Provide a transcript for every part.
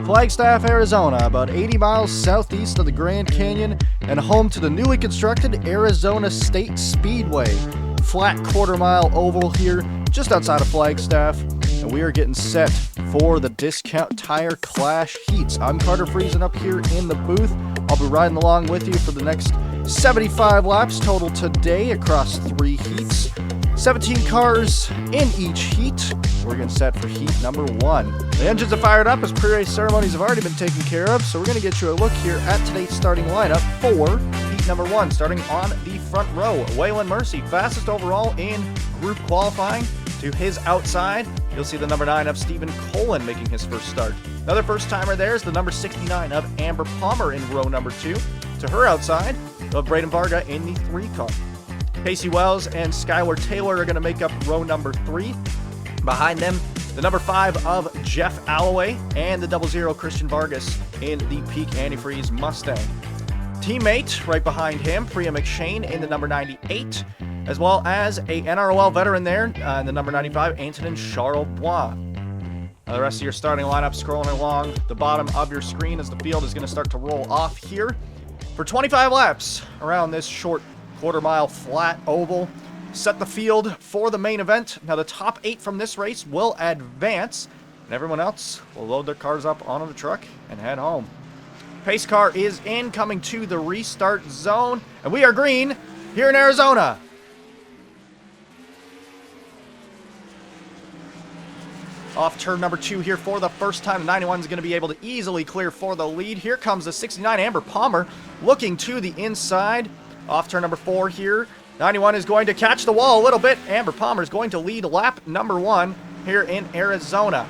Flagstaff, Arizona, about 80 miles southeast of the Grand Canyon and home to the newly constructed Arizona State Speedway. Flat quarter-mile oval here just outside of Flagstaff, and we are getting set for the Discount Tire Clash heats. I'm Carter Friesen up here in the booth. I'll be riding along with you for the next 75 laps total today across 3 heats. 17 cars in each heat. We're getting set for heat number 1. The engines are fired up as pre-race ceremonies have already been taken care of, so we're going to get you a look here at today's starting lineup for heat number 1. Starting on the front row, Waylon Mercy, fastest overall in group qualifying. To his outside, you'll see the number 9 of Stephen Colin making his first start. Another first-timer there is the number 69 of Amber Palmer in row number 2. To her outside, you'll have Braden Varga in the 3 car. Casey Wells and Skylar Taylor are going to make up row number 3. Behind them, the number 5 of Jeff Alloway and the 00 Christian Vargas in the Peak Antifreeze Mustang. Teammate right behind him, Priya McShane in the number 98, as well as a NROL veteran there in the number 95, Antonin Charlebois. Now the rest of your starting lineup scrolling along the bottom of your screen as the field is going to start to roll off here for 25 laps around this short quarter-mile flat oval. Set the field for the main event. Now the top 8 from this race will advance, and everyone else will load their cars up onto the truck and head home. Pace car is in, coming to the restart zone, and we are green here in Arizona. Off turn number 2 here for the first time. The 91 is going to be able to easily clear for the lead. Here comes the 69 Amber Palmer looking to the inside. Off turn number 4 here. 91 is going to catch the wall a little bit. Amber Palmer is going to lead lap number 1 here in Arizona.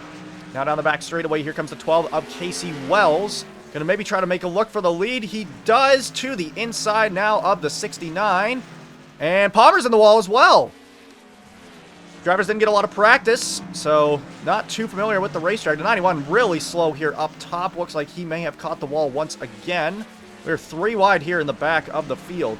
Now down the back straightaway, here comes the 12 of Casey Wells. Going to maybe try to make a look for the lead. He does, to the inside now of the 69. And Palmer's in the wall as well. Drivers didn't get a lot of practice, so not too familiar with the racetrack. The 91 really slow here up top. Looks like he may have caught the wall once again. We're 3 wide here in the back of the field.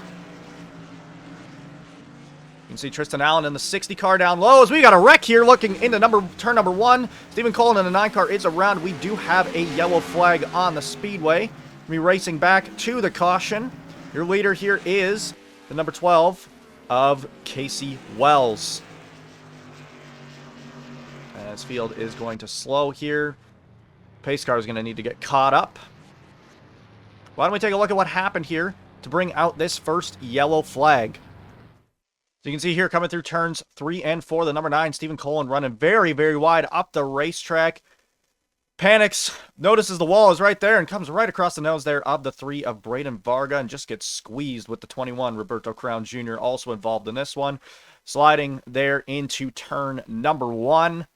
You can see Tristan Allen in the 60 car down low as we got a wreck here looking into turn number 1. Stephen Colin in the 9 car is around. We do have a yellow flag on the speedway. We'll be racing back to the caution. Your leader here is the number 12 of Casey Wells. As field is going to slow here. Pace car is going to need to get caught up. Why don't we take a look at what happened here to bring out this first yellow flag. So you can see here coming through turns 3 and 4, the number 9, Stephen Colin, running very, very wide up the racetrack. Panics, notices the wall is right there and comes right across the nose there of the 3 of Braden Varga and just gets squeezed with the 21, Roberto Crown Jr., also involved in this one. Sliding there into turn number 1.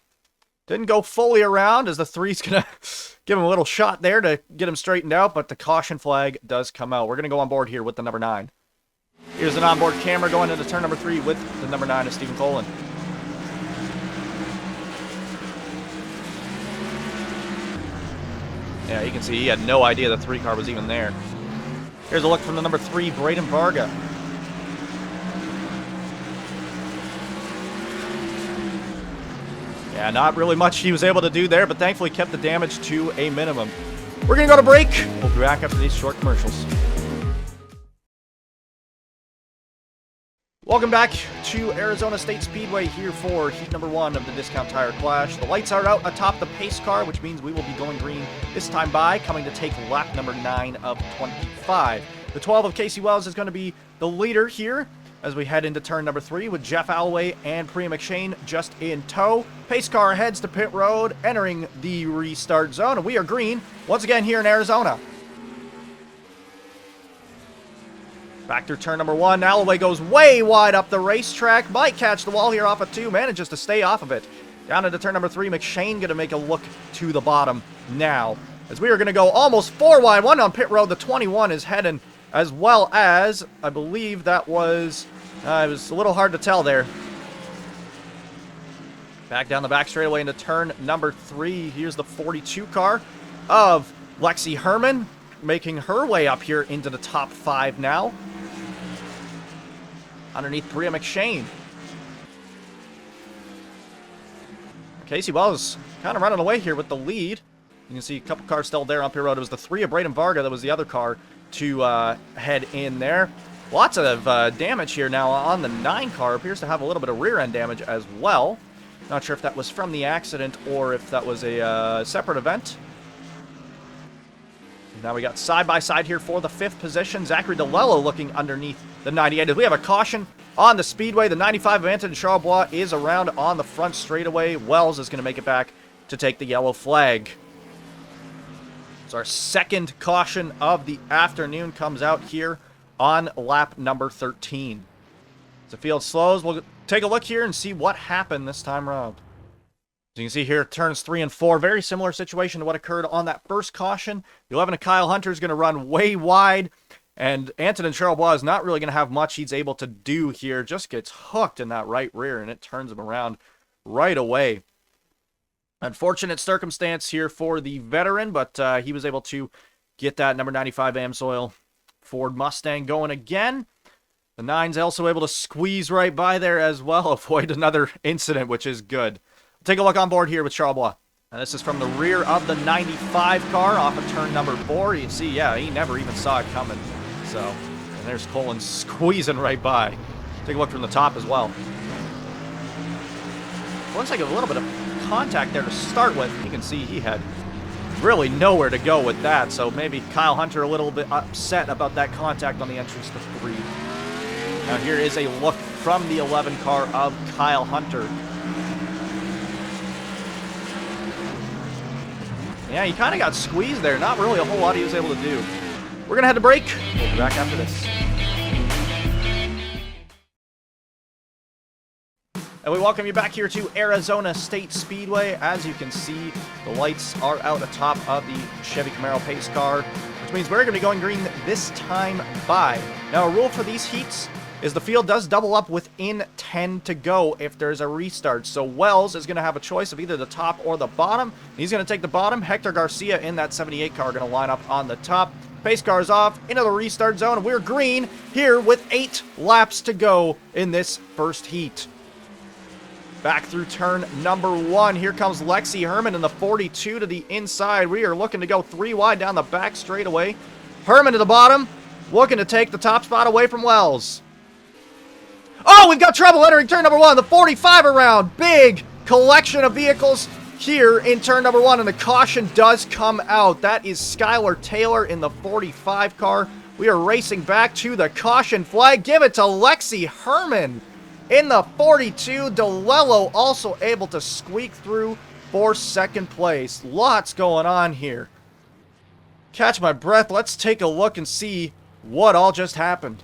Didn't go fully around as the 3's going to give him a little shot there to get him straightened out, but the caution flag does come out. We're going to go on board here with the number 9. Here's an onboard camera going into turn number 3 with the number 9 of Stephen Colin. Yeah, you can see he had no idea the 3 car was even there. Here's a look from the number 3, Braden Varga. Yeah, not really much he was able to do there, but thankfully kept the damage to a minimum. We're going to go to break. We'll be back after these short commercials. Welcome back to Arizona State Speedway here for heat number 1 of the Discount Tire Clash. The lights are out atop the pace car, which means we will be going green this time by, coming to take lap number 9 of 25. The 12 of Casey Wells is going to be the leader here as we head into turn number 3 with Jeff Alloway and Priya McShane just in tow. Pace car heads to pit road, entering the restart zone, and we are green once again here in Arizona. Back through turn number 1, Alloway goes way wide up the racetrack, might catch the wall here off of 2, manages to stay off of it. Down into turn number 3, McShane going to make a look to the bottom now. As we are going to go almost 4 wide, 1 on pit road, the 21 is heading, as well as, I believe that was, it was a little hard to tell there. Back down the back straightaway into turn number 3. Here's the 42 car of Lexi Herman, making her way up here into the top 5 now. Underneath Priya McShane. Casey Wells kind of running away here with the lead. You can see a couple cars still there on pit road. It was the 3 of Braden Varga that was the other car to head in there. Lots of damage here now on the 9 car. Appears to have a little bit of rear end damage as well. Not sure if that was from the accident or if that was a separate event. Now we got side by side here for the 5th position. Zachary DeLello looking underneath the 98. As we have a caution on the speedway, the 95 of Anton Charlebois is around on the front straightaway. Wells is going to make it back to take the yellow flag. So our 2nd caution of the afternoon comes out here on lap number 13. As the field slows, we'll take a look here and see what happened this time around. As you can see here, turns 3 and 4, very similar situation to what occurred on that first caution. The 11 of Kyle Hunter is going to run way wide, and Anton Charlebois is not really going to have much he's able to do here. Just gets hooked in that right rear, and it turns him around right away. Unfortunate circumstance here for the veteran, but he was able to get that number 95 AMSOIL Ford Mustang going again. The 9's also able to squeeze right by there as well, avoid another incident, which is good. Take a look on board here with Charlebois. And this is from the rear of the 95 car off of turn number 4. You see, yeah, he never even saw it coming. So, and there's Colin squeezing right by. Take a look from the top as well. Looks like a little bit of contact there to start with. You can see he had really nowhere to go with that. So maybe Kyle Hunter a little bit upset about that contact on the entrance to 3. Now here is a look from the 11 car of Kyle Hunter. Yeah, he kind of got squeezed there. Not really a whole lot he was able to do. We're going to head to break. We'll be back after this. And we welcome you back here to Arizona State Speedway. As you can see, the lights are out atop of the Chevy Camaro pace car, which means we're going to be going green this time by. Now, a rule for these heats is the field does double up within 10 to go if there's a restart. So Wells is going to have a choice of either the top or the bottom. He's going to take the bottom. Hector Garcia in that 78 car going to line up on the top. Pace car is off into the restart zone, and we're green here with 8 laps to go in this first heat. Back through turn number 1. Here comes Lexi Herman in the 42 to the inside. We are looking to go 3 wide down the back straightaway. Herman to the bottom, looking to take the top spot away from Wells. Oh, we've got trouble entering turn number 1. The 45 around. Big collection of vehicles here in turn number 1, and the caution does come out. That is Skylar Taylor in the 45 car. We are racing back to the caution flag. Give it to Lexi Herman in the 42. DeLello also able to squeak through for 2nd place. Lots going on here. Catch my breath. Let's take a look and see what all just happened.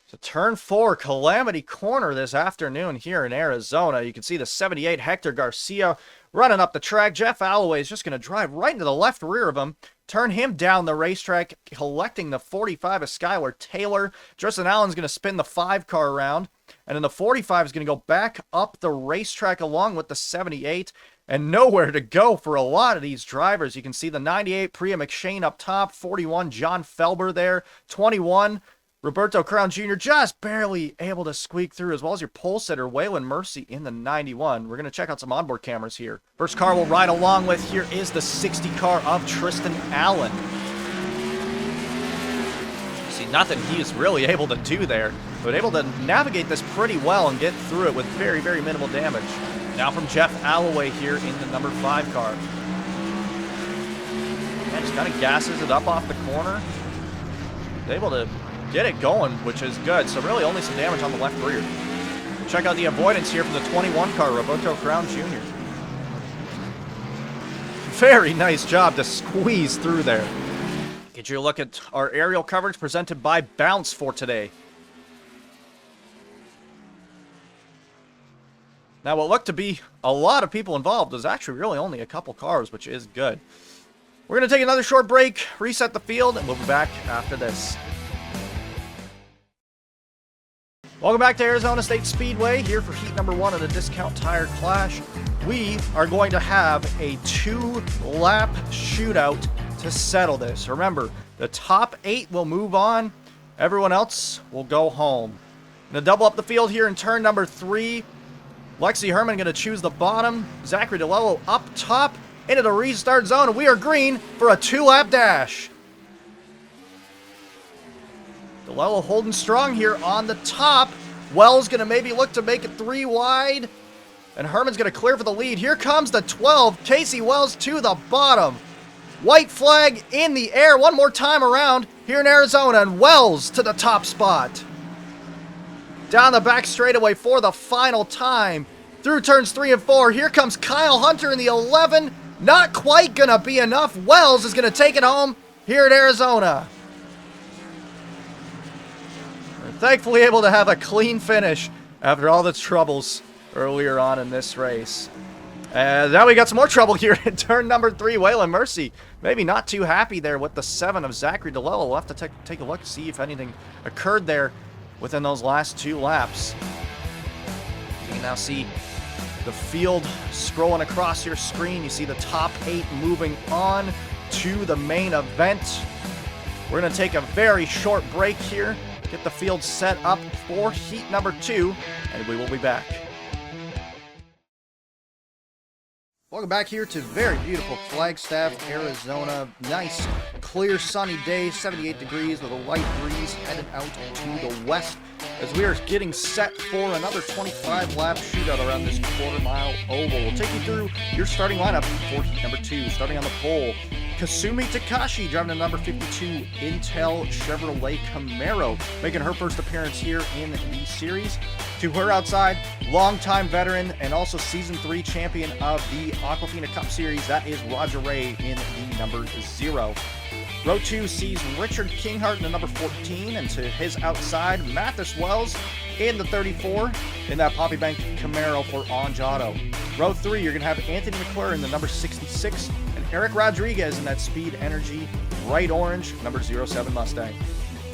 So turn 4, Calamity Corner this afternoon here in Arizona. You can see the 78 Hector Garcia running up the track. Jeff Alloway is just going to drive right into the left rear of him, turn him down the racetrack, collecting the 45 of Skylar Taylor. Tristan Allen's going to spin the 5 car around, and then the 45 is going to go back up the racetrack along with the 78, and nowhere to go for a lot of these drivers. You can see the 98 Priya McShane up top, 41 John Felber there, 21 Roberto Crown Jr. just barely able to squeak through, as well as your pole sitter, Waylon Mercy, in the 91. We're going to check out some onboard cameras here. First car we'll ride along with here is the 60 car of Tristan Allen. See, nothing he is really able to do there, but able to navigate this pretty well and get through it with very, very minimal damage. Now from Jeff Alloway here in the number 5 car. And just kind of gasses it up off the corner. He's able to get it going, which is good. So really only some damage on the left rear. Check out the avoidance here from the 21 car, Roberto Crown Jr. Very nice job to squeeze through there. Get you a look at our aerial coverage presented by Bounce for today. Now what looked to be a lot of people involved was actually really only a couple cars, which is good. We're going to take another short break, reset the field, and we'll be back after this. Welcome back to Arizona State Speedway, here for heat number 1 of the Discount Tire Clash. We are going to have a 2-lap shootout to settle this. Remember, the top 8 will move on. Everyone else will go home. Going to double up the field here in turn number 3. Lexi Herman going to choose the bottom. Zachary DeLello up top. into the restart zone, and we are green for a 2-lap dash. DeLello holding strong here on the top. Wells going to maybe look to make it 3 wide. And Herman's going to clear for the lead. Here comes the 12. Casey Wells to the bottom. White flag in the air one more time around here in Arizona. And Wells to the top spot. Down the back straightaway for the final time. Through turns 3 and 4. Here comes Kyle Hunter in the 11. Not quite going to be enough. Wells is going to take it home here in Arizona. We're thankfully able to have a clean finish after all the troubles earlier on in this race. Now we got some more trouble here in turn number 3. Waylon Mercy maybe not too happy there with the 7 of Zachary DeLello. We'll have to take a look to see if anything occurred there within those last 2 laps. You can now see the field scrolling across your screen. You see the top 8 moving on to the main event. We're going to take a very short break here, get the field set up for heat number 2, and we will be back. Welcome back here to very beautiful Flagstaff, Arizona. Nice, clear, sunny day, 78 degrees with a light breeze headed out to the west as we are getting set for another 25-lap shootout around this quarter-mile oval. We'll take you through your starting lineup for heat number 2. Starting on the pole, Kasumi Takashi driving the number 52 Intel Chevrolet Camaro, making her first appearance here in the series. To her outside, longtime veteran and also Season 3 champion of the Aquafina Cup Series, that is Roger Ray in the number 0. Row 2 sees Richard Kinghart in the number 14, and to his outside, Mathis Wells in the 34 in that Poppy Bank Camaro for Anjato. Row 3, you're going to have Anthony McClure in the number 66, and Eric Rodriguez in that Speed Energy bright orange number 07 Mustang.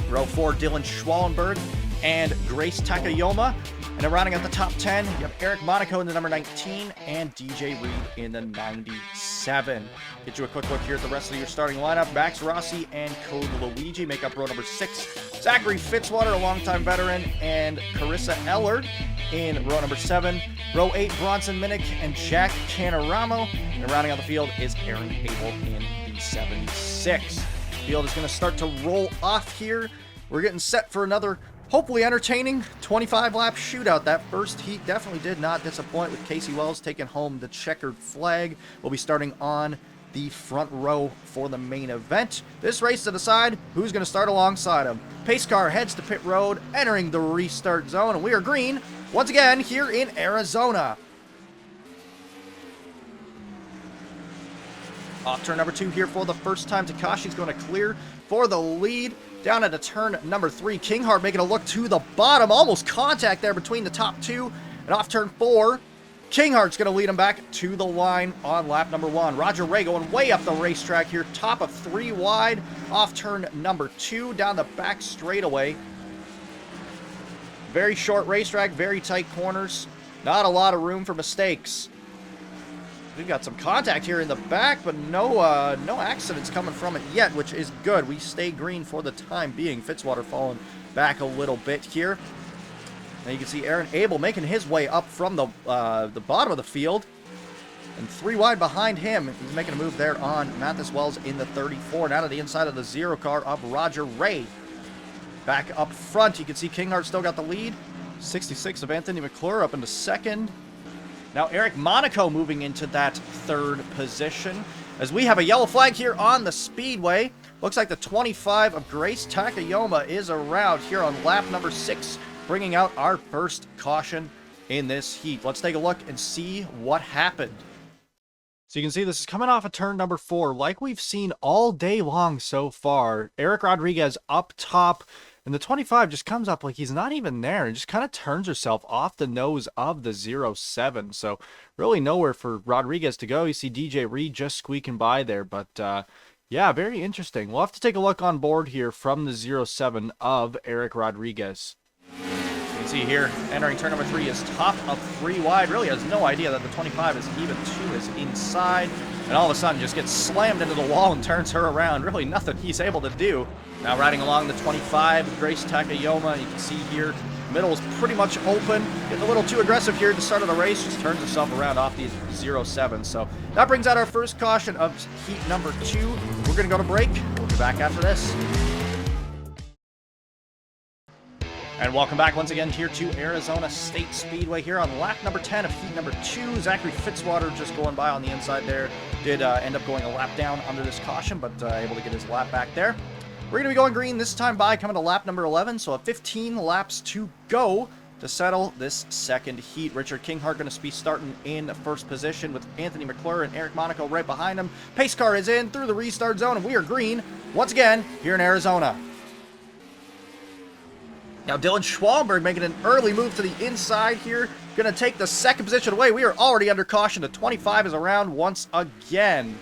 Row 4, Dylan Schwallenberg and Grace Takayama. And then rounding out the top 10, you have Eric Monaco in the number 19 and DJ Reed in the 97. Get you a quick look here at the rest of your starting lineup. Max Rossi and Code Luigi make up row number 6. Zachary Fitzwater, a longtime veteran, and Carissa Ellard in row number 7. Row 8, Bronson Minnick and Jack Canaramo. And rounding out the field is Aaron Abel in the 76. The field is going to start to roll off here. We're getting set for another hopefully entertaining 25-lap shootout. That first heat definitely did not disappoint with Casey Wells taking home the checkered flag. We'll be starting on the front row for the main event. This race to decide who's going to start alongside him. Pace car heads to pit road, entering the restart zone, and we are green once again here in Arizona. Off turn number 2 here for the first time. Takashi's going to clear for the lead. Down at a turn number 3, Kinghart making a look to the bottom. Almost contact there between the top 2. And off turn 4, Kinghart's going to lead him back to the line on lap number 1. Roger Ray going way up the racetrack here. Top of 3 wide. Off turn number 2 down the back straightaway. Very short racetrack, very tight corners. Not a lot of room for mistakes. We've got some contact here in the back, but no accidents coming from it yet, which is good. We stay green for the time being. Fitzwater falling back a little bit here. Now you can see Aaron Abel making his way up from the bottom of the field. And 3 wide behind him. He's making a move there on Mathis Wells in the 34. Now to the inside of the 0 car of Roger Ray. Back up front, you can see Kinghart still got the lead. 66 of Anthony McClure up into 2nd. Now Eric Monaco moving into that 3rd position. As we have a yellow flag here on the speedway. Looks like the 25 of Grace Takayama is around here on lap number 6, bringing out our first caution in this heat. Let's take a look and see what happened. So you can see this is coming off of turn number 4, like we've seen all day long so far. Eric Rodriguez up top. And the 25 just comes up like he's not even there and just kind of turns herself off the nose of the 07. So really nowhere for Rodriguez to go. You see DJ Reed just squeaking by there. But yeah, very interesting. We'll have to take a look on board here from the 07 of Eric Rodriguez. You can see here, entering turn number 3 is top of 3 wide. Really has no idea that the 25 is even to his inside. And all of a sudden just gets slammed into the wall and turns her around. Really nothing he's able to do. Now riding along the 25, Grace Takayama. You can see here Middle is pretty much open. Getting a little too aggressive here at the start of the race. Just turns himself around off these 0.7. So that brings out our first caution of heat number 2. We're going to go to break. We'll be back after this. And welcome back once again here to Arizona State Speedway here on lap number 10 of heat number 2. Zachary Fitzwater just going by on the inside there. Did end up going a lap down under this caution, but able to get his lap back there. We're going to be going green this time by, coming to lap number 11, so 15 laps to go to settle this second heat. Richard Kinghart going to be starting in first position with Anthony McClure and Eric Monaco right behind him. Pace car is in through the restart zone, and we are green once again here in Arizona. Now Dylan Schwallenberg making an early move to the inside here. Going to take the second position away. We are already under caution. The 25 is around once again.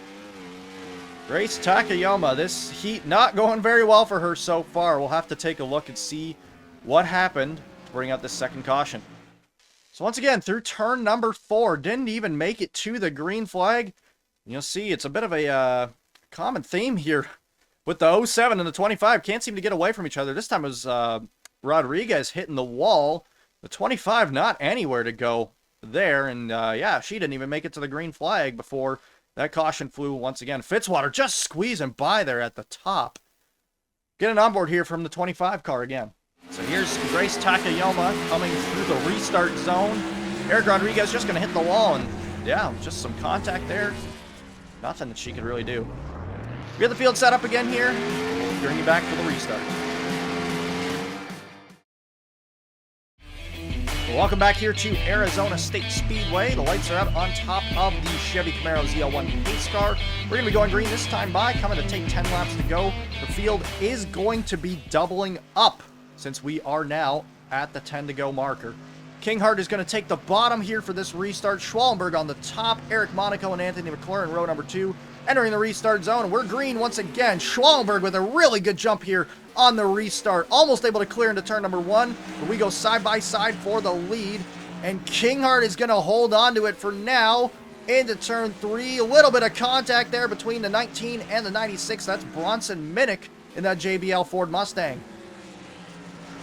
Grace Takayama, this heat not going very well for her so far. We'll have to take a look and see what happened to bring out this second caution. So once again, through turn number 4, didn't even make it to the green flag. You'll see it's a bit of a common theme here with the 07 and the 25. Can't seem to get away from each other. This time it was Rodriguez hitting the wall. The 25 not anywhere to go there. And yeah, she didn't even make it to the green flag before that caution flew once again. Fitzwater just squeezing by there at the top. Getting on board here from the 25 car again. So here's Grace Takayama coming through the restart zone. Eric Rodriguez just going to hit the wall, and yeah, just some contact there. Nothing that she could really do. We have the field set up again here. We'll bring you back for the restart. Welcome back here to Arizona State Speedway. The lights are out on top of the Chevy Camaro ZL1 pace car. We're going to be going green this time by, coming to take 10 laps to go. The field is going to be doubling up since we are now at the 10 to go marker. Kinghart is going to take the bottom here for this restart. Schwallenberg on the top. Eric Monaco and Anthony McClure in row number 2. Entering the restart zone. We're green once again. Schwallenberg with a really good jump here on the restart. Almost able to clear into turn number 1. But we go side by side for the lead. And Kinghart is going to hold on to it for now. Into turn 3. A little bit of contact there between the 19 and the 96. That's Bronson Minnick in that JBL Ford Mustang.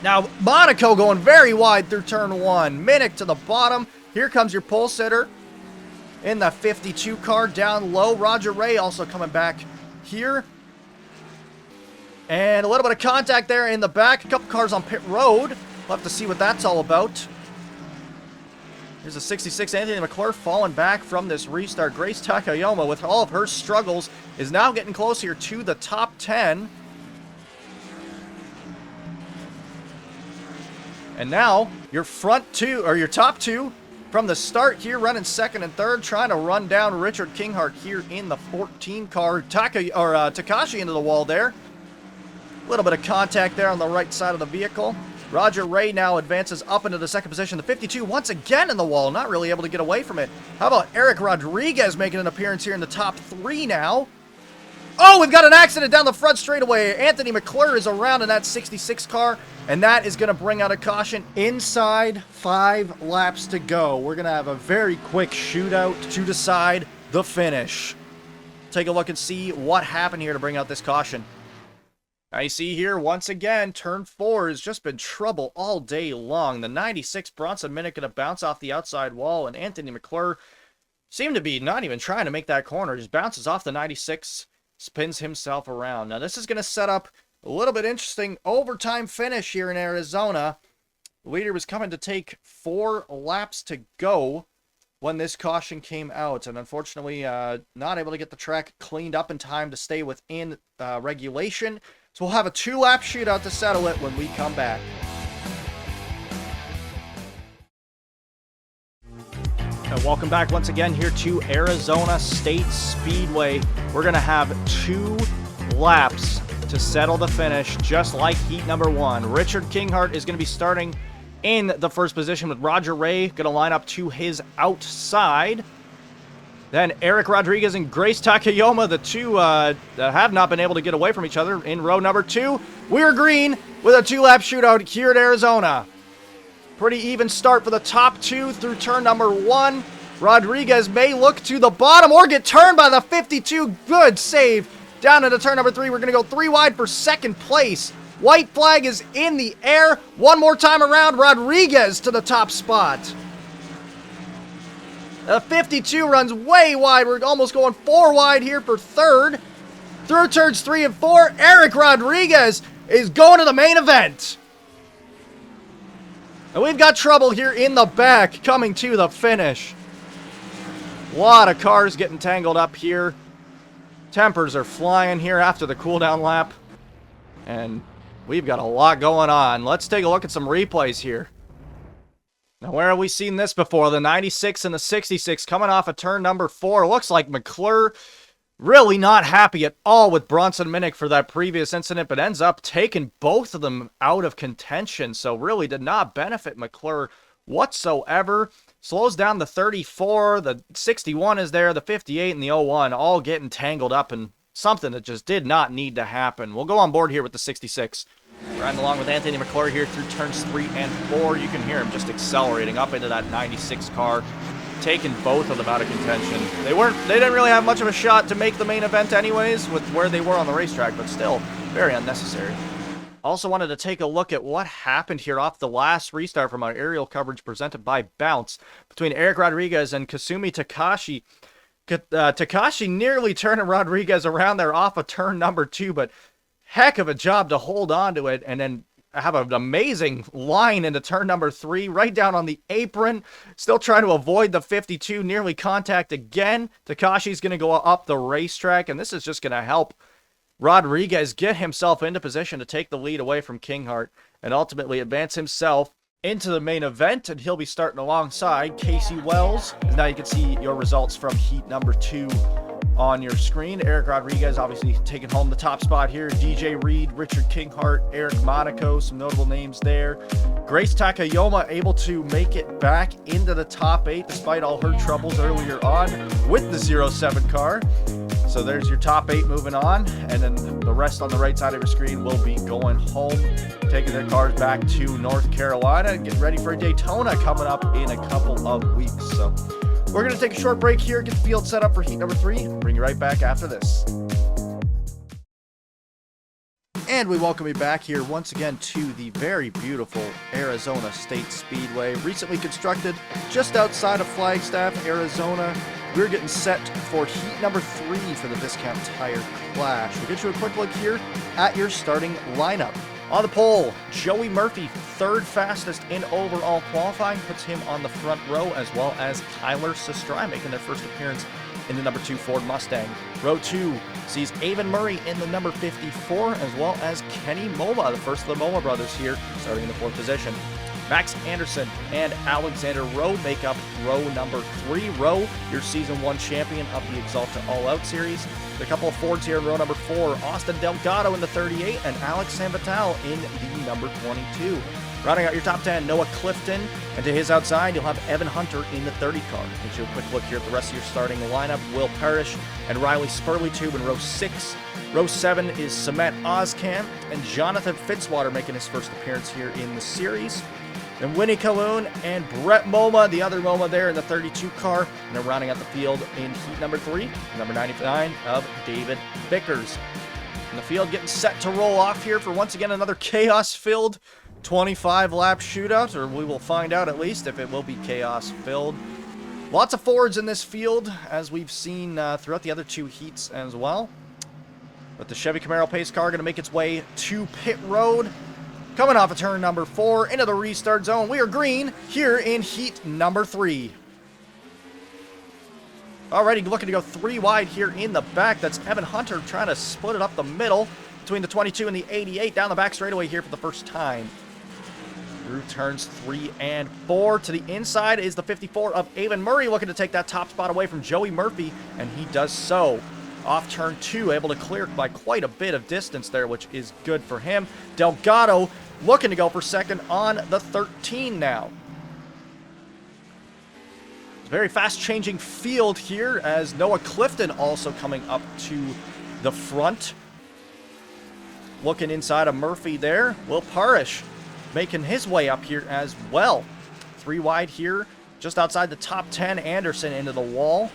Now, Monaco going very wide through turn 1. Minnick to the bottom. Here comes your pole sitter in the 52 car down low. Roger Ray also coming back here. And a little bit of contact there in the back. A couple cars on pit road. We'll have to see what that's all about. Here's a 66 Anthony McClure falling back from this restart. Grace Takayama, with all of her struggles, is now getting closer to the top 10. And now, your front two, or your top two, from the start here, running second and third, trying to run down Richard Kinghart here in the 14 car. Takashi into the wall there. A little bit of contact there on the right side of the vehicle. Roger Ray now advances up into the second position. The 52 once again in the wall, not really able to get away from it. How about Eric Rodriguez making an appearance here in the top 3 now? Oh, we've got an accident down the front straightaway. Anthony McClure is around in that 66 car, and that is going to bring out a caution. Inside 5 laps to go. We're going to have a very quick shootout to decide the finish. Take a look and see what happened here to bring out this caution. Now you see here, once again, turn 4 has just been trouble all day long. The 96 Bronson Minnick going to bounce off the outside wall, and Anthony McClure seemed to be not even trying to make that corner. Just bounces off the 96, spins himself around. Now this is going to set up a little bit interesting overtime finish here in Arizona. The leader was coming to take 4 laps to go when this caution came out, and unfortunately not able to get the track cleaned up in time to stay within regulation. So we'll have a 2-lap shootout to settle it when we come back. And welcome back once again here to Arizona State Speedway. We're going to have 2 laps to settle the finish, just like heat number 1. Richard Kinghart is going to be starting in the first position with Roger Ray going to line up to his outside. Then Eric Rodriguez and Grace Takayama, the two that have not been able to get away from each other in row number 2. We're green with a 2-lap shootout here at Arizona. Pretty even start for the top 2 through turn number 1. Rodriguez may look to the bottom or get turned by the 52. Good save. Down into turn number 3. We're going to go 3 wide for second place. White flag is in the air. One more time around, Rodriguez to the top spot. The 52 runs way wide. We're almost going 4 wide here for third. Through turns 3 and 4, Eric Rodriguez is going to the main event. And we've got trouble here in the back coming to the finish. A lot of cars getting tangled up here. Tempers are flying here after the cooldown lap. And we've got a lot going on. Let's take a look at some replays here. Now, where have we seen this before? The 96 and the 66 coming off of turn number 4. Looks like McClure really not happy at all with Bronson Minnick for that previous incident, but ends up taking both of them out of contention. So really did not benefit McClure whatsoever. Slows down the 34, the 61 is there, the 58 and the 01 all getting tangled up in something that just did not need to happen. We'll go on board here with the 66. Riding along with Anthony McClure here through turns 3 and 4. You can hear him just accelerating up into that 96 car, taking both of them out of contention. They didn't really have much of a shot to make the main event anyways with where they were on the racetrack, but still very unnecessary. Also wanted to take a look at what happened here off the last restart from our aerial coverage presented by Bounce between Eric Rodriguez and Kasumi Takashi. Takashi nearly turning Rodriguez around there off of turn number 2, but heck of a job to hold on to it and then have an amazing line into turn number 3, right down on the apron. Still trying to avoid the 52, nearly contact again. Takashi's going to go up the racetrack, and this is just going to help Rodriguez get himself into position to take the lead away from Kinghart and ultimately advance himself into the main event, and he'll be starting alongside Casey Wells. Now you can see your results from heat number 2 on your screen. Eric Rodriguez obviously taking home the top spot here. DJ Reed, Richard Kinghart, Eric Monaco, some notable names there. Grace Takayama able to make it back into the top 8 despite all her troubles earlier on with the 07 car. So there's your top 8 moving on, and then the rest on the right side of your screen will be going home, taking their cars back to North Carolina and getting ready for Daytona coming up in a couple of weeks. So we're going to take a short break here, get the field set up for heat number 3. Bring you right back after this. And we welcome you back here once again to the very beautiful Arizona State Speedway, recently constructed just outside of Flagstaff, Arizona. We're getting set for heat number 3 for the Discount Tire Clash. We'll get you a quick look here at your starting lineup. On the pole, Joey Murphy, 3rd fastest in overall qualifying, puts him on the front row, as well as Tyler Sestrai making their first appearance in the number 2 Ford Mustang. Row 2 sees Avon Murray in the number 54, as well as Kenny Moma, the first of the Moma brothers here, starting in the 4th position. Max Anderson and Alexander Rowe make up row number 3. Rowe, your Season 1 champion of the Exalta All Out Series. A couple of Fords here in row number 4. Austin Delgado in the 38 and Alex Sanvital in the number 22. Rounding out your top 10, Noah Clifton, and to his outside, you'll have Evan Hunter in the 30 car. Get you a quick look here at the rest of your starting lineup. Will Parrish and Riley Spurley-Tube in row 6. Row 7 is Samet Ozcamp and Jonathan Fitzwater making his first appearance here in the series. Then Winnie Calhoun and Brett Moma, the other Moma there in the 32 car. And then rounding out the field in heat number 3, number 99 of David Vickers. And the field getting set to roll off here for once again another chaos-filled 25-lap shootout, or we will find out at least if it will be chaos-filled. Lots of Fords in this field, as we've seen throughout the other 2 heats as well. But the Chevy Camaro pace car going to make its way to pit road. Coming off of turn number 4 into the restart zone. We are green here in heat number 3. Already looking to go 3 wide here in the back. That's Evan Hunter trying to split it up the middle between the 22 and the 88 down the back straightaway here for the first time. Through turns 3 and 4 to the inside is the 54 of Avon Murray, looking to take that top spot away from Joey Murphy, and he does so. Off turn 2, able to clear by quite a bit of distance there, which is good for him. Delgado looking to go for second on the 13 now. It's a very fast-changing field here, as Noah Clifton also coming up to the front. Looking inside of Murphy there. Will Parrish making his way up here as well. 3 wide here, just outside the top 10. Anderson into the wall.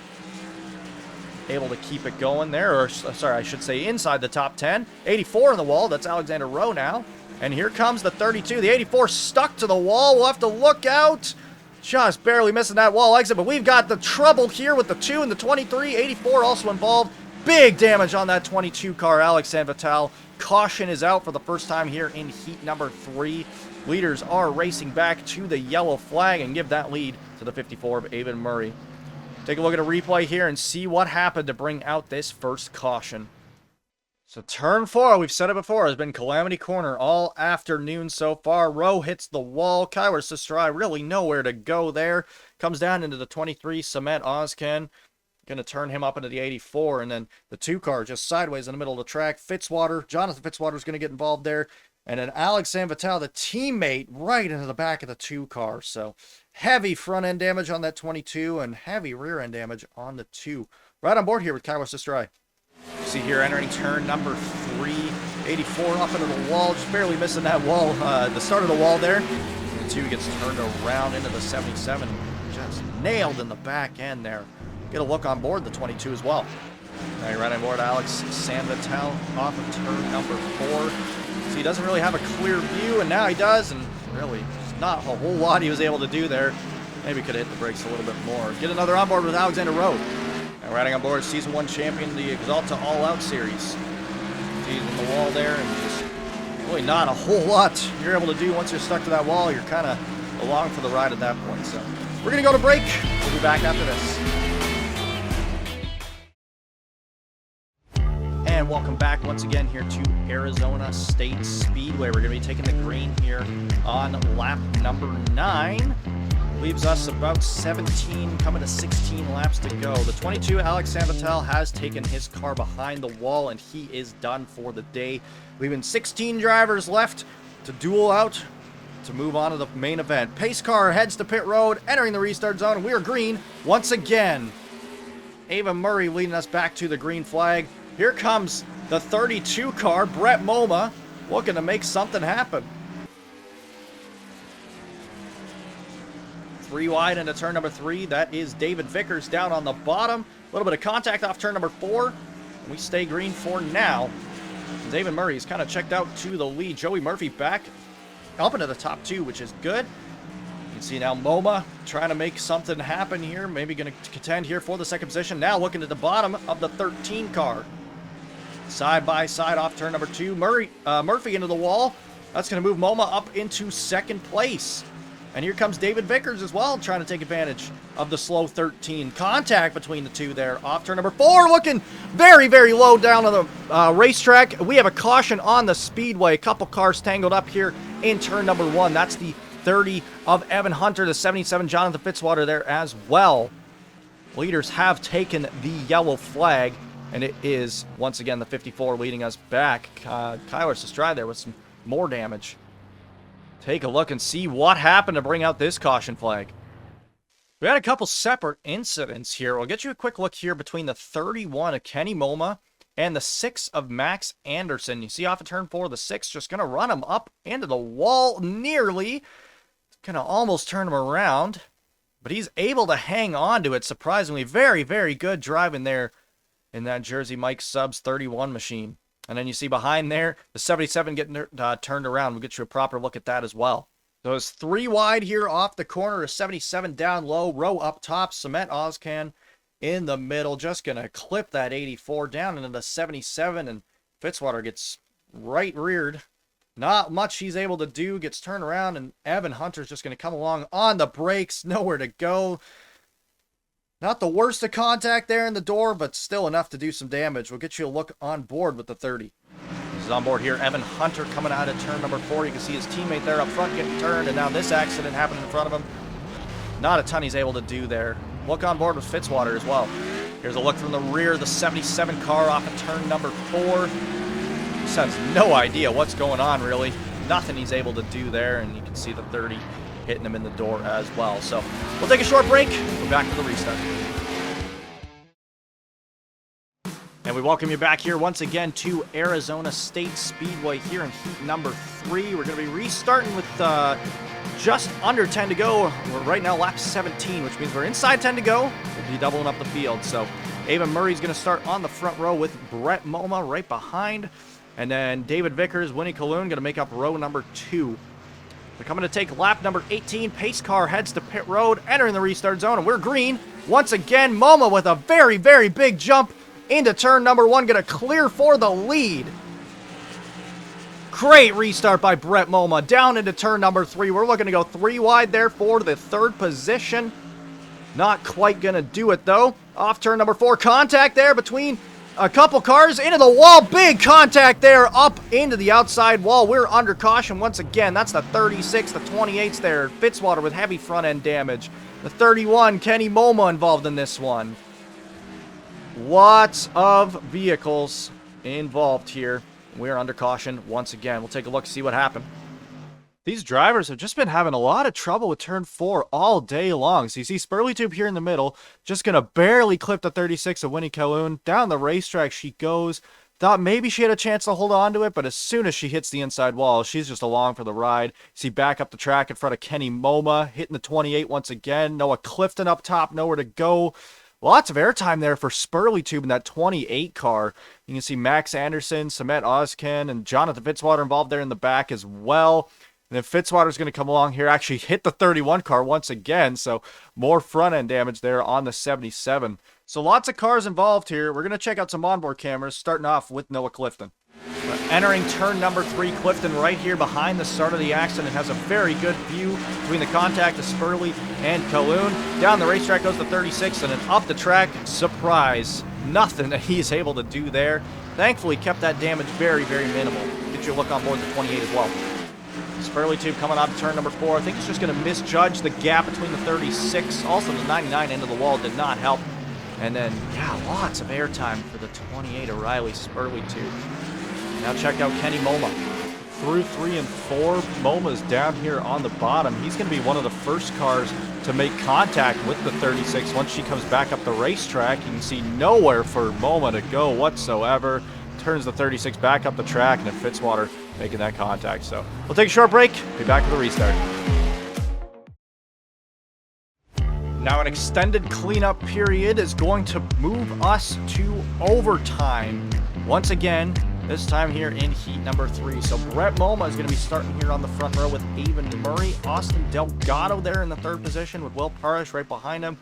able to keep it going there, or sorry, I should say inside the top 10. 84 on the wall, that's Alexander Rowe now. And here comes the 32. The 84 stuck to the wall. We'll have to look out. Just barely missing that wall exit, but we've got the trouble here with the 2 and the 23. 84 also involved. Big damage on that 22 car, Alex Sanvital. Caution is out for the first time here in heat number 3. Leaders are racing back to the yellow flag and give that lead to the 54 of Evan Murray. Take a look at a replay here and see what happened to bring out this first caution. So turn 4, we've said it before, has been Calamity Corner all afternoon so far. Rowe hits the wall. Kyler Sestrai really nowhere to go there. Comes down into the 23, Samet Ozcan. Going to turn him up into the 84, and then the 2 car just sideways in the middle of the track. Jonathan Fitzwater is going to get involved there. And then Alex Sanvital, the teammate, right into the back of the 2 car. So heavy front end damage on that 22 and heavy rear end damage on the 2. Right on board here with Kyler Sestrai. You see here entering turn number 3, 84 up into the wall, just barely missing that wall, the start of the wall there. The 2 gets turned around into the 77, just nailed in the back end there. Get a look on board the 22 as well. Now you're right on board Alex Sanvital off of turn number 4. So he doesn't really have a clear view, and now he does, and really not a whole lot he was able to do there. Maybe could have hit the brakes a little bit more. Get another on board with Alexander Rowe. And riding on board Season 1 champion, the Exalta All Out Series. He's in the wall there, and just really not a whole lot you're able to do once you're stuck to that wall. You're kind of along for the ride at that point. So we're going to go to break. We'll be back after this. And welcome back once again here to Arizona State Speedway. We're going to be taking the green here on lap number 9. Leaves us about 17, coming to 16 laps to go. The 22, Alex Sanvital, has taken his car behind the wall, and he is done for the day. Leaving 16 drivers left to duel out to move on to the main event. Pace car heads to pit road, entering the restart zone, and we are green once again. Ava Murray leading us back to the green flag. Here comes the 32 car, Brett Moma, looking to make something happen. 3 wide into turn number 3. That is David Vickers down on the bottom. A little bit of contact off turn number 4. And we stay green for now. David Murray is kind of checked out to the lead. Joey Murphy back up into the top 2, which is good. You can see now Moma trying to make something happen here. Maybe going to contend here for the second position. Now looking at the bottom of the 13 car. Side by side off turn number 2. Murphy into the wall. That's going to move Moma up into second place. And here comes David Vickers as well, trying to take advantage of the slow 13. Contact between the 2 there. Off turn number 4, looking very, very low down on the racetrack. We have a caution on the speedway. A couple cars tangled up here in turn number 1. That's the 30 of Evan Hunter, the 77 Jonathan Fitzwater there as well. Leaders have taken the yellow flag, and it is, once again, the 54 leading us back. Kyler Sestrai there with some more damage. Take a look and see what happened to bring out this caution flag. We had a couple separate incidents here. We'll get you a quick look here between the 31 of Kenny Moma and the 6 of Max Anderson. You see off of turn 4, the 6 just going to run him up into the wall nearly. Going to almost turn him around. But he's able to hang on to it, surprisingly. Very, very good driving there in that Jersey Mike Subs 31 machine. And then you see behind there, the 77 getting turned around. We'll get you a proper look at that as well. So it's 3 wide here off the corner. A 77 down low. Row up top. Cement Ozcan in the middle. Just going to clip that 84 down into the 77. And Fitzwater gets right reared. Not much he's able to do. Gets turned around. And Evan Hunter's just going to come along on the brakes. Nowhere to go. Not the worst of contact there in the door, but still enough to do some damage. We'll get you a look on board with the 30. This is on board here. Evan Hunter coming out of turn number 4. You can see his teammate there up front getting turned, and now this accident happened in front of him. Not a ton he's able to do there. Look on board with Fitzwater as well. Here's a look from the rear. The 77 car off of turn number 4. Just has no idea what's going on, really. Nothing he's able to do there, and you can see the 30 hitting him in the door as well. So we'll take a short break. We're back to the restart. And we welcome you back here once again to Arizona State Speedway here in heat number 3. We're going to be restarting with just under 10 to go. We're right now lap 17, which means we're inside 10 to go. We'll be doubling up the field. So Ava Murray's going to start on the front row with Brett Moma right behind. And then David Vickers, Winnie Colloon going to make up row number 2. They're coming to take lap number 18. Pace car heads to pit road, entering the restart zone, and we're green. Once again, Moma with a very, very big jump into turn number 1, going to clear for the lead. Great restart by Brett Moma down into turn number 3. We're looking to go 3 wide there for the 3rd position. Not quite going to do it, though. Off turn number 4. Contact there between a couple cars into the wall. Big contact there up into the outside wall. We're under caution once again. That's the 36, the 28s there. Fitzwater with heavy front end damage. The 31, Kenny Moma involved in this one. Lots of vehicles involved here. We're under caution once again. We'll take a look, see what happened. These drivers have just been having a lot of trouble with turn 4 all day long. So you see Spurley Tube here in the middle, just going to barely clip the 36 of Winnie Calhoun. Down the racetrack she goes. Thought maybe she had a chance to hold on to it, but as soon as she hits the inside wall, she's just along for the ride. See back up the track in front of Kenny Moma, hitting the 28 once again. Noah Clifton up top, nowhere to go. Lots of airtime there for Spurley Tube in that 28 car. You can see Max Anderson, Samet Ozken, and Jonathan Fitzwater involved there in the back as well. And then Fitzwater's going to come along here, actually hit the 31 car once again, so more front-end damage there on the 77. So lots of cars involved here. We're going to check out some onboard cameras, starting off with Noah Clifton. Entering turn number 3, Clifton right here behind the start of the accident has a very good view between the contact of Spurley and Calhoun. Down the racetrack goes the 36, and then up the track, surprise, nothing that he's able to do there. Thankfully, kept that damage very, very minimal. Get you a look on board the 28 as well. Spurley Tube coming out of turn number 4. I think it's just going to misjudge the gap between the 36. Also, the 99 end of the wall did not help. And then, yeah, lots of airtime for the 28 O'Reilly Spurley Tube. Now check out Kenny Moma. Through 3 and 4, Moma's down here on the bottom. He's going to be one of the first cars to make contact with the 36 once she comes back up the racetrack. You can see nowhere for Moma to go whatsoever. Turns the 36 back up the track, and then Fitzwater making that contact. So we'll take a short break. Be back with the restart. Now an extended cleanup period is going to move us to overtime. Once again, this time here in heat number 3. So Brett Moma is going to be starting here on the front row with Avon Murray. Austin Delgado there in the 3rd position with Will Parrish right behind him.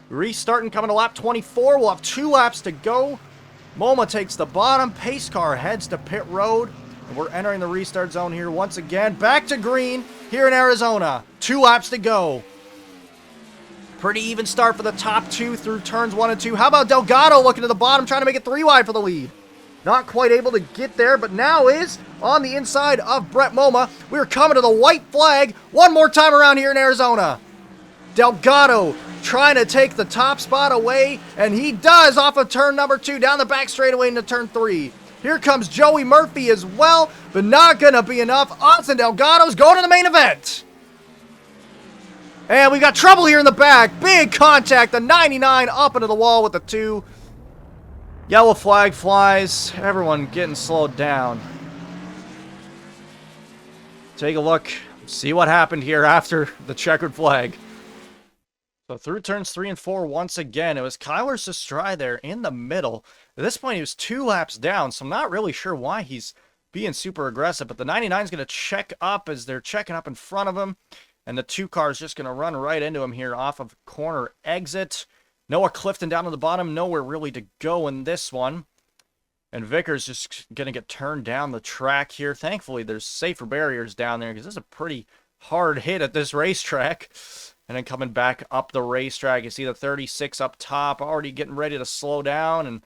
Restarting coming to lap 24. We'll have 2 laps to go. Moma takes the bottom. Pace car heads to pit road. And we're entering the restart zone here once again. Back to green here in Arizona. 2 laps to go. Pretty even start for the top 2 through turns 1 and 2. How about Delgado looking to the bottom, trying to make it 3 wide for the lead? Not quite able to get there, but now is on the inside of Brett Moma. We're coming to the white flag one more time around here in Arizona. Delgado trying to take the top spot away, and he does off of turn number 2, down the back straightaway into turn 3. Here comes Joey Murphy as well, but not going to be enough. Austin Delgado's going to the main event. And we got trouble here in the back. Big contact, the 99 up into the wall with the 2. Yellow flag flies. Everyone getting slowed down. Take a look. See what happened here after the checkered flag. So through turns 3 and 4 once again, it was Kyler Sestrai there in the middle. At this point, he was 2 laps down, so I'm not really sure why he's being super aggressive. But the 99 is going to check up as they're checking up in front of him. And the 2 car is just going to run right into him here off of corner exit. Noah Clifton down to the bottom, nowhere really to go in this one. And Vickers just going to get turned down the track here. Thankfully, there's safer barriers down there because this is a pretty hard hit at this racetrack. And then coming back up the racetrack, you see the 36 up top, already getting ready to slow down. And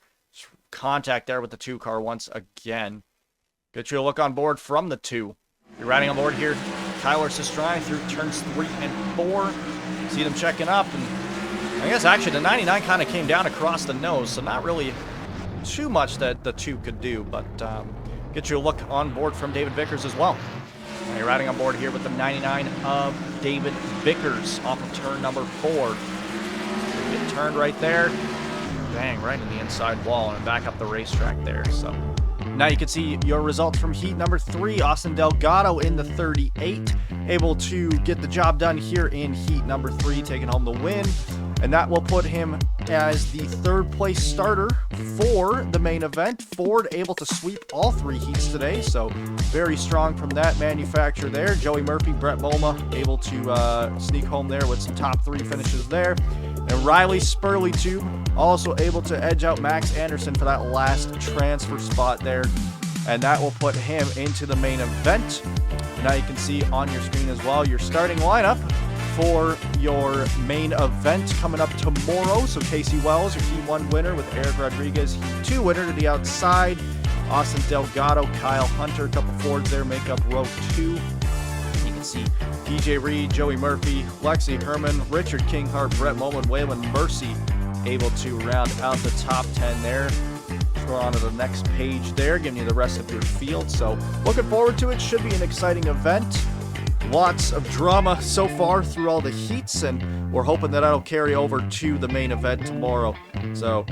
contact there with the 2 car once again. Get you a look on board from the 2. You're riding on board here, Kyler Sestrai through turns 3 and 4. See them checking up, and I guess actually the 99 kind of came down across the nose, so not really too much that the 2 could do, but get you a look on board from David Vickers as well. Now you're riding on board here with the 99 of David Vickers off of turn number 4. Get turned right there, bang, right in the inside wall, and back up the racetrack there, so. Now you can see your results from heat number 3. Austin Delgado in the 38, able to get the job done here in heat number 3, taking home the win. and that will put him as the third place starter for the main event. Ford able to sweep all 3 heats today, so very strong from that manufacturer there. Joey Murphy, Brett Boma able to sneak home there with some top 3 finishes there. And Riley Spurley, too, also able to edge out Max Anderson for that last transfer spot there. And that will put him into the main event. And now you can see on your screen as well your starting lineup for your main event coming up tomorrow. So Casey Wells, your Heat 1 winner, with Eric Rodriguez, Heat 2 winner to the outside. Austin Delgado, Kyle Hunter, a couple Fords there make up row 2. You can see PJ Reed, Joey Murphy, Lexi Herman, Richard Kinghart, Brett Mullen, Waylon Mercy able to round out the top 10 there. Go on to the next page there, giving you the rest of your field. So looking forward to it. Should be an exciting event. Lots of drama so far through all the heats, and we're hoping that that'll carry over to the main event tomorrow. So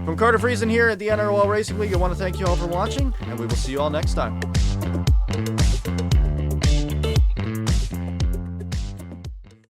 from Carter Friesen here at the NROL Racing League, I want to thank you all for watching, and we will see you all next time.